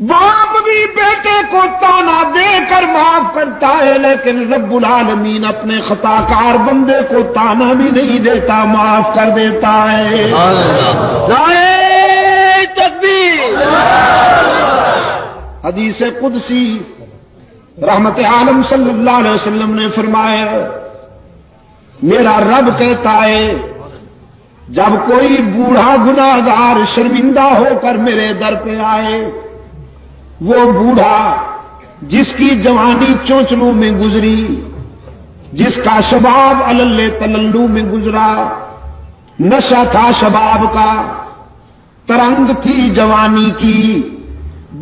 باپ بھی بیٹے کو تانا دے کر معاف کرتا ہے، لیکن رب العالمین اپنے خطا کار بندے کو تانا بھی نہیں دیتا، معاف کر دیتا ہے۔ نعرہ تکبیر۔ حدیث قدسی رحمت عالم صلی اللہ علیہ وسلم نے فرمایا، میرا رب کہتا ہے جب کوئی بوڑھا گناہگار شرمندہ ہو کر میرے در پہ آئے، وہ بوڑھا جس کی جوانی چونچلوں میں گزری، جس کا شباب علل تللو میں گزرا، نشہ تھا شباب کا، ترنگ تھی جوانی کی،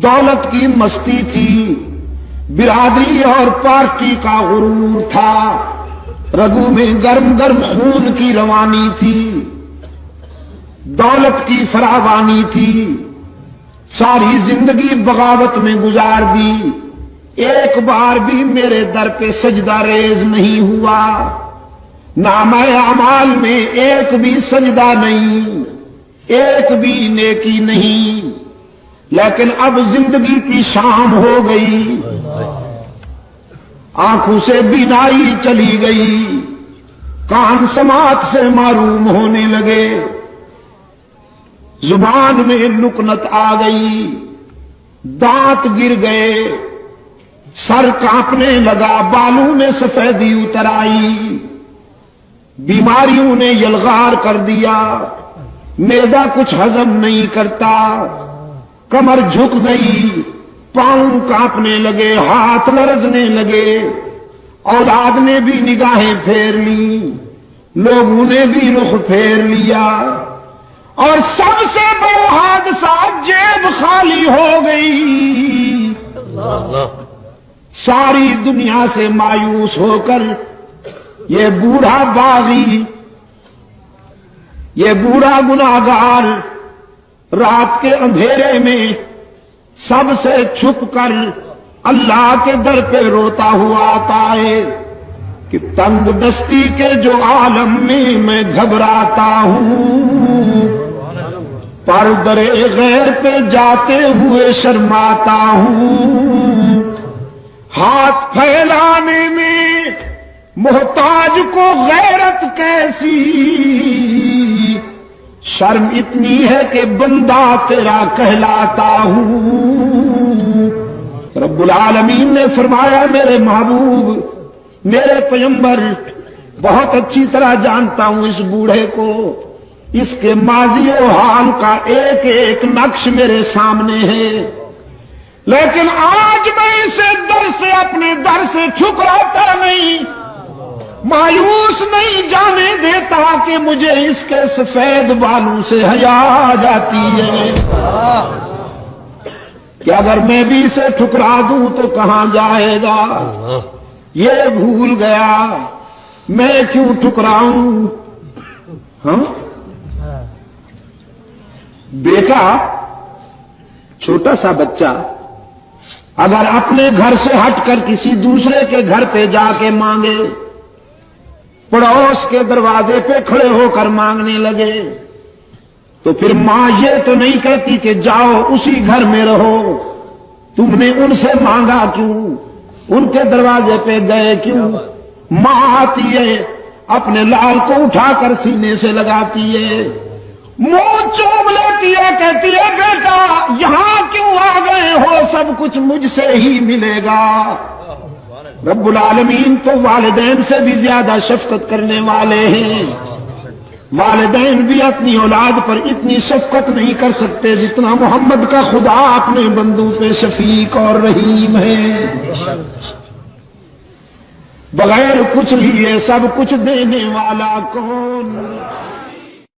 دولت کی مستی تھی، برادری اور پارٹی کا غرور تھا، رگوں میں گرم گرم خون کی روانی تھی، دولت کی فراوانی تھی، ساری زندگی بغاوت میں گزار دی، ایک بار بھی میرے در پہ سجدہ ریز نہیں ہوا، نامہ اعمال میں ایک بھی سجدہ نہیں، ایک بھی نیکی نہیں، لیکن اب زندگی کی شام ہو گئی، آنکھوں سے بینائی چلی گئی، کان سماعت سے معروم ہونے لگے، زبان میں لکنت آ گئی، دانت گر گئے، سر کانپنے لگا، بالوں میں سفیدی اتر آئی، بیماریوں نے یلغار کر دیا، معدہ کچھ ہضم نہیں کرتا، کمر جھک گئی، پاؤں کانپنے لگے، ہاتھ لرزنے لگے، اولاد نے بھی نگاہیں پھیر لی، لوگوں نے بھی رخ پھیر لیا، اور سب سے بڑا حادثہ جیب خالی ہو گئی۔ ساری دنیا سے مایوس ہو کر یہ بوڑھا باغی، یہ بوڑھا گناہگار رات کے اندھیرے میں سب سے چھپ کر اللہ کے در پہ روتا ہوا آتا ہے کہ تنگ دستی کے جو عالم میں گھبراتا ہوں، پر درے غیر پہ جاتے ہوئے شرماتا ہوں، ہاتھ پھیلانے میں محتاج کو غیرت کیسی، شرم اتنی ہے کہ بندہ تیرا کہلاتا ہوں۔ رب العالمین نے فرمایا میرے محبوب، میرے پیغمبر، بہت اچھی طرح جانتا ہوں اس بوڑھے کو، اس کے ماضی و حال کا ایک ایک نقش میرے سامنے ہے، لیکن آج میں اسے در سے اپنے در سے ٹھکراتا نہیں، مایوس نہیں جانے دیتا کہ مجھے اس کے سفید بالوں سے حیا آ جاتی ہے کہ اگر میں بھی اسے ٹھکرا دوں تو کہاں جائے گا، یہ بھول گیا میں کیوں ٹھکراؤں۔ ہاں بیٹا، چھوٹا سا بچہ اگر اپنے گھر سے ہٹ کر کسی دوسرے کے گھر پہ جا کے مانگے، پڑوس کے دروازے پہ کھڑے ہو کر مانگنے لگے، تو پھر ماں یہ تو نہیں کہتی کہ جاؤ اسی گھر میں رہو، تم نے ان سے مانگا کیوں، ان کے دروازے پہ گئے کیوں؟ ماں آتی ہے، اپنے لال کو اٹھا کر سینے سے لگاتی ہے، منہ چوم لیتی ہے، کہتی ہے بیٹا یہاں کیوں آ گئے ہو، سب کچھ مجھ سے ہی ملے گا۔ رب العالمین تو والدین سے بھی زیادہ شفقت کرنے والے ہیں، والدین بھی اپنی اولاد پر اتنی شفقت نہیں کر سکتے جتنا محمد کا خدا اپنے بندوں پہ شفیق اور رحیم ہے۔ بغیر کچھ لیے سب کچھ دینے والا کون؟